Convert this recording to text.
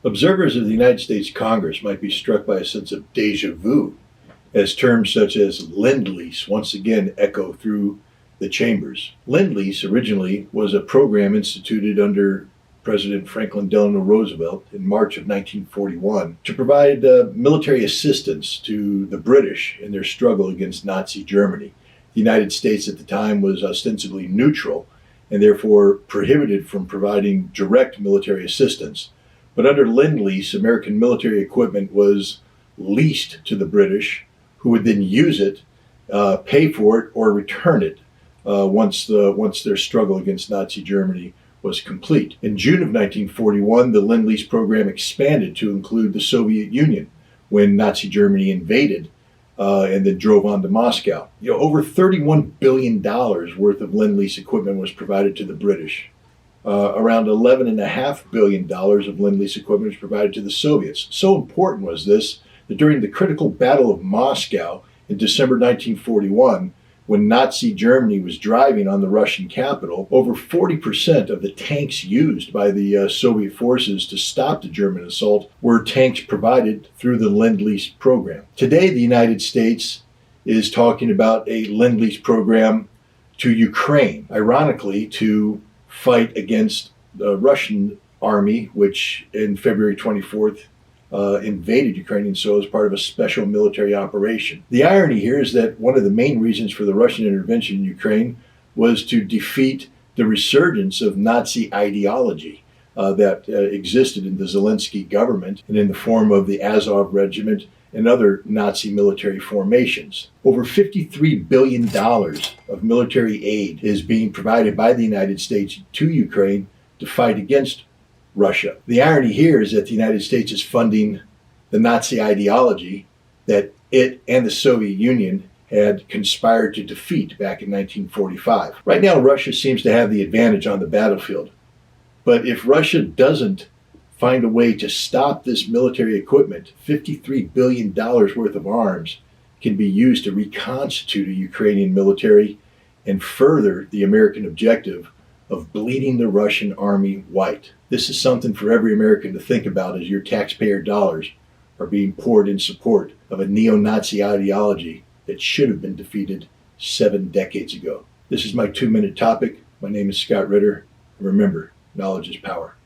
Observers of the United States Congress might be struck by a sense of deja vu as terms such as Lend-Lease once again echo through the chambers. Lend-Lease originally was a program instituted under President Franklin Delano Roosevelt in March of 1941 to provide military assistance to the British in their struggle against Nazi Germany. The United States at the time was ostensibly neutral and therefore prohibited from providing direct military assistance. But under Lend-Lease, American military equipment was leased to the British, who would then use it, pay for it, or return it once their struggle against Nazi Germany was complete. In June of 1941, the Lend-Lease program expanded to include the Soviet Union when Nazi Germany invaded and then drove on to Moscow. Over $31 billion worth of Lend-Lease equipment was provided to the British. Around $11.5 billion of Lend-Lease equipment was provided to the Soviets. So important was this that during the critical Battle of Moscow in December 1941, when Nazi Germany was driving on the Russian capital, over 40% of the tanks used by the Soviet forces to stop the German assault were tanks provided through the Lend-Lease program. Today, the United States is talking about a Lend-Lease program to Ukraine, ironically, to fight against the Russian army, which in February 24th invaded Ukrainian soil as part of a special military operation. The irony here is that one of the main reasons for the Russian intervention in Ukraine was to defeat the resurgence of Nazi ideology that existed in the Zelensky government and in the form of the Azov Regiment and other Nazi military formations. Over $53 billion of military aid is being provided by the United States to Ukraine to fight against Russia. The irony here is that the United States is funding the Nazi ideology that it and the Soviet Union had conspired to defeat back in 1945. Right now, Russia seems to have the advantage on the battlefield. But if Russia doesn't find a way to stop this military equipment, $53 billion worth of arms can be used to reconstitute a Ukrainian military and further the American objective of bleeding the Russian army white. This is something for every American to think about as your taxpayer dollars are being poured in support of a neo-Nazi ideology that should have been defeated 7 decades ago. This is my 2-minute topic. My name is Scott Ritter. Remember, knowledge is power.